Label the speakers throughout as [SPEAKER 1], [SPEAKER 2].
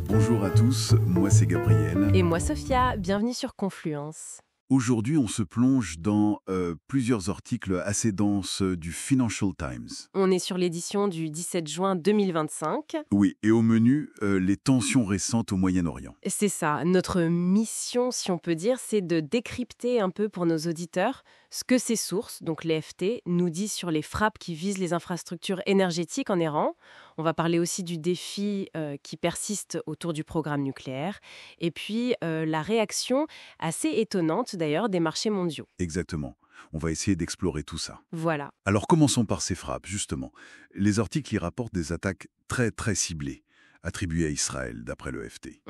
[SPEAKER 1] Bonjour à tous, moi c'est Gabriel.
[SPEAKER 2] Et moi, Sophia, bienvenue sur Confluence.
[SPEAKER 1] Aujourd'hui, on se plonge dans plusieurs articles assez denses du Financial Times.
[SPEAKER 2] On est sur l'édition du 17 juin 2025.
[SPEAKER 1] Oui, et au menu, les tensions récentes au Moyen-Orient.
[SPEAKER 2] C'est ça, notre mission, si on peut dire, c'est de décrypter un peu pour nos auditeurs ce que ces sources, donc les FT, nous disent sur les frappes qui visent les infrastructures énergétiques en Iran. On va parler aussi du défi qui persiste autour du programme nucléaire. Et puis, la réaction assez étonnante d'ailleurs des marchés mondiaux.
[SPEAKER 1] Exactement. On va essayer d'explorer tout ça.
[SPEAKER 2] Voilà.
[SPEAKER 1] Alors commençons par ces frappes, justement. Les articles y rapportent des attaques très ciblées, attribuées à Israël, d'après le FT.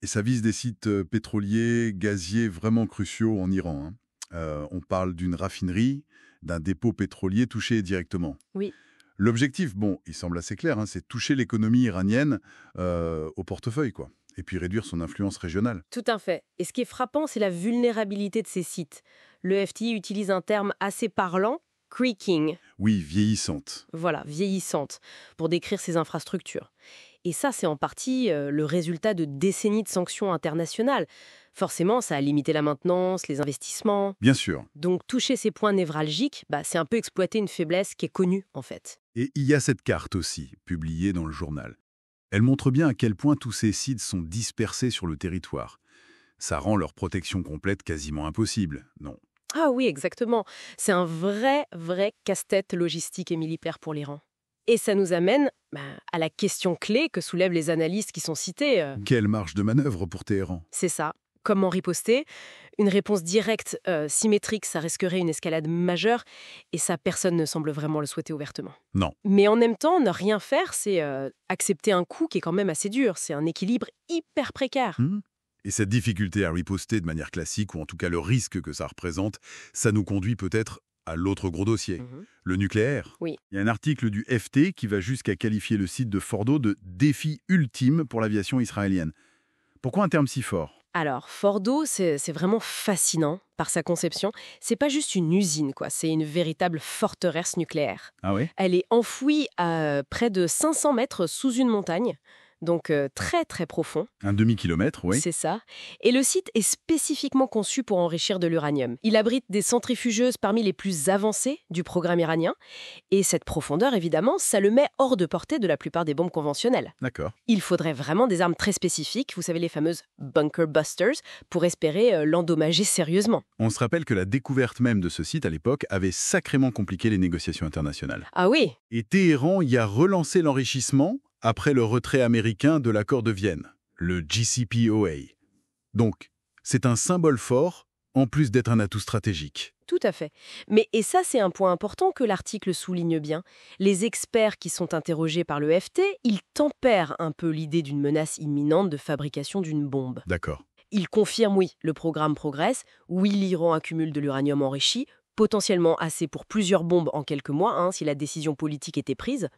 [SPEAKER 1] Et ça vise des sites pétroliers, gaziers vraiment cruciaux en Iran, hein. On parle d'une raffinerie, d'un dépôt pétrolier touché directement.
[SPEAKER 2] Oui.
[SPEAKER 1] L'objectif, bon, il semble assez clair, hein, c'est de toucher l'économie iranienne au portefeuille, quoi. Et puis réduire son influence régionale.
[SPEAKER 2] Tout à fait. Et ce qui est frappant, c'est la vulnérabilité de ces sites. Le FTI utilise un terme assez parlant, creaking.
[SPEAKER 1] Oui, vieillissante.
[SPEAKER 2] Voilà, vieillissante, pour décrire ces infrastructures. Et ça, c'est en partie le résultat de décennies de sanctions internationales. Forcément, ça a limité la maintenance, les investissements.
[SPEAKER 1] Bien sûr.
[SPEAKER 2] Donc, toucher ces points névralgiques, c'est un peu exploiter une faiblesse qui est connue, en fait.
[SPEAKER 1] Et il y a cette carte aussi, publiée dans le journal. Elle montre bien à quel point tous ces sites sont dispersés sur le territoire. Ça rend leur protection complète quasiment impossible, non?
[SPEAKER 2] Ah oui, exactement. C'est un vrai casse-tête logistique et militaire pour l'Iran. Et ça nous amène à la question clé que soulèvent les analystes qui sont cités.
[SPEAKER 1] Quelle marge de manœuvre pour Téhéran?
[SPEAKER 2] C'est ça. Comment riposter? Une réponse directe, symétrique, ça risquerait une escalade majeure, et ça, personne ne semble vraiment le souhaiter ouvertement.
[SPEAKER 1] Non.
[SPEAKER 2] Mais en même temps, ne rien faire, c'est accepter un coût qui est quand même assez dur. C'est un équilibre hyper précaire.
[SPEAKER 1] Et cette difficulté à riposter de manière classique, ou en tout cas le risque que ça représente, ça nous conduit peut-être à l'autre gros dossier, le nucléaire.
[SPEAKER 2] Oui.
[SPEAKER 1] Il y a un article du FT qui va jusqu'à qualifier le site de Fordo de défi ultime pour l'aviation israélienne. Pourquoi un terme si fort?
[SPEAKER 2] Alors, Fordo, c'est vraiment fascinant par sa conception. C'est pas juste une usine, quoi. C'est une véritable forteresse nucléaire.
[SPEAKER 1] Ah oui?
[SPEAKER 2] Elle est enfouie à près de 500 mètres sous une montagne, donc très profond.
[SPEAKER 1] Un demi-kilomètre, oui.
[SPEAKER 2] C'est ça. Et le site est spécifiquement conçu pour enrichir de l'uranium. Il abrite des centrifugeuses parmi les plus avancées du programme iranien. Et cette profondeur, évidemment, ça le met hors de portée de la plupart des bombes conventionnelles.
[SPEAKER 1] D'accord.
[SPEAKER 2] Il faudrait vraiment des armes très spécifiques, vous savez les fameuses bunker busters, pour espérer l'endommager sérieusement.
[SPEAKER 1] On se rappelle que la découverte même de ce site à l'époque avait sacrément compliqué les négociations internationales.
[SPEAKER 2] Ah oui?
[SPEAKER 1] Et Téhéran y a relancé l'enrichissement après le retrait américain de l'accord de Vienne, le JCPOA. Donc, c'est un symbole fort, en plus d'être un atout stratégique.
[SPEAKER 2] Tout à fait. Et ça, c'est un point important que l'article souligne bien. Les experts qui sont interrogés par le FT, ils tempèrent un peu l'idée d'une menace imminente de fabrication d'une bombe.
[SPEAKER 1] D'accord.
[SPEAKER 2] Ils confirment, oui, le programme progresse, oui, l'Iran accumule de l'uranium enrichi, potentiellement assez pour plusieurs bombes en quelques mois, si la décision politique était prise.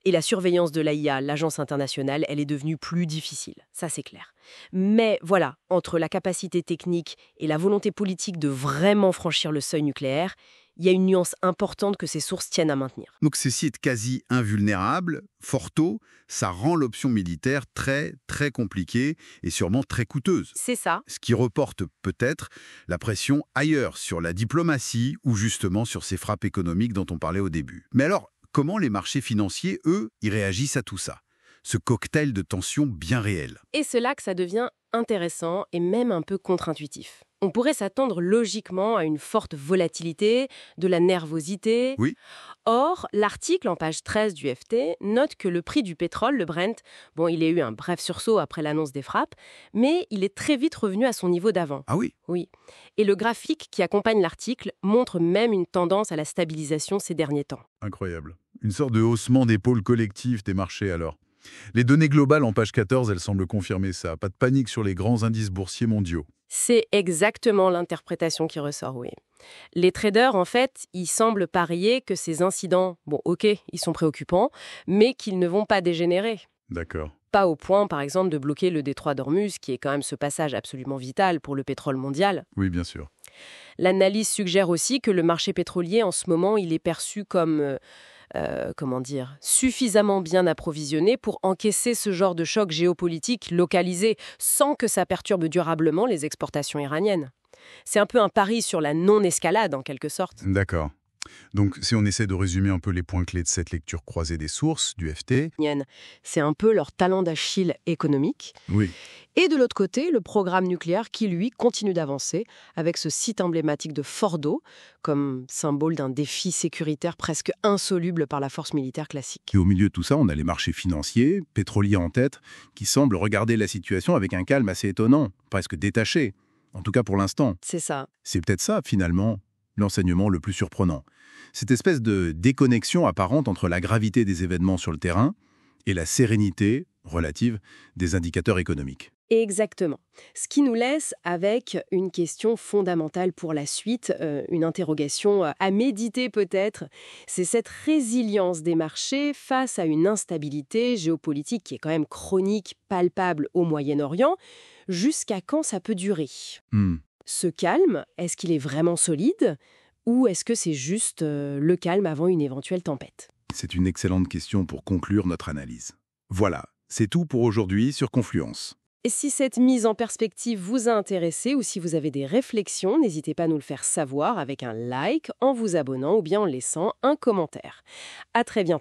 [SPEAKER 2] Et la surveillance de l'AIA, l'agence internationale, elle est devenue plus difficile. Ça, c'est clair. Mais voilà, entre la capacité technique et la volonté politique de vraiment franchir le seuil nucléaire, il y a une nuance importante que ces sources tiennent à maintenir.
[SPEAKER 1] Donc ces sites quasi invulnérables, Fordo, ça rend l'option militaire très compliquée et sûrement très coûteuse.
[SPEAKER 2] C'est ça.
[SPEAKER 1] Ce qui reporte peut-être la pression ailleurs, sur la diplomatie ou justement sur ces frappes économiques dont on parlait au début. Mais alors, comment les marchés financiers, eux, y réagissent à tout ça? Ce cocktail de tensions bien réel.
[SPEAKER 2] Et c'est là que ça devient intéressant et même un peu contre-intuitif. On pourrait s'attendre logiquement à une forte volatilité, de la nervosité.
[SPEAKER 1] Oui.
[SPEAKER 2] Or, l'article en page 13 du FT note que le prix du pétrole, le Brent, il a eu un bref sursaut après l'annonce des frappes, mais il est très vite revenu à son niveau d'avant.
[SPEAKER 1] Ah oui?
[SPEAKER 2] Oui. Et le graphique qui accompagne l'article montre même une tendance à la stabilisation ces derniers temps.
[SPEAKER 1] Incroyable. Une sorte de haussement d'épaule collectif des marchés alors. Les données globales en page 14, elles semblent confirmer ça. Pas de panique sur les grands indices boursiers mondiaux.
[SPEAKER 2] C'est exactement l'interprétation qui ressort, oui. Les traders, en fait, ils semblent parier que ces incidents, ils sont préoccupants, mais qu'ils ne vont pas dégénérer.
[SPEAKER 1] D'accord.
[SPEAKER 2] Pas au point, par exemple, de bloquer le détroit d'Ormuz, qui est quand même ce passage absolument vital pour le pétrole mondial.
[SPEAKER 1] Oui, bien sûr.
[SPEAKER 2] L'analyse suggère aussi que le marché pétrolier, en ce moment, il est perçu comme, suffisamment bien approvisionné pour encaisser ce genre de choc géopolitique localisé sans que ça perturbe durablement les exportations iraniennes. C'est un peu un pari sur la non-escalade, en quelque sorte.
[SPEAKER 1] D'accord. Donc, si on essaie de résumer un peu les points clés de cette lecture croisée des sources, du FT...
[SPEAKER 2] C'est un peu leur talent d'Achille économique.
[SPEAKER 1] Oui.
[SPEAKER 2] Et de l'autre côté, le programme nucléaire qui, lui, continue d'avancer avec ce site emblématique de Fordo comme symbole d'un défi sécuritaire presque insoluble par la force militaire classique.
[SPEAKER 1] Et au milieu de tout ça, on a les marchés financiers, pétroliers en tête, qui semblent regarder la situation avec un calme assez étonnant, presque détaché, en tout cas pour l'instant.
[SPEAKER 2] C'est ça.
[SPEAKER 1] C'est peut-être ça, finalement, l'enseignement le plus surprenant. Cette espèce de déconnexion apparente entre la gravité des événements sur le terrain et la sérénité relative des indicateurs économiques.
[SPEAKER 2] Exactement. Ce qui nous laisse avec une question fondamentale pour la suite, une interrogation à méditer peut-être. C'est cette résilience des marchés face à une instabilité géopolitique qui est quand même chronique, palpable au Moyen-Orient. Jusqu'à quand ça peut durer ? Ce calme, est-ce qu'il est vraiment solide ? Ou est-ce que c'est juste le calme avant une éventuelle tempête ?
[SPEAKER 1] C'est une excellente question pour conclure notre analyse. Voilà, c'est tout pour aujourd'hui sur Confluence.
[SPEAKER 2] Et si cette mise en perspective vous a intéressé ou si vous avez des réflexions, n'hésitez pas à nous le faire savoir avec un like, en vous abonnant ou bien en laissant un commentaire. À très bientôt.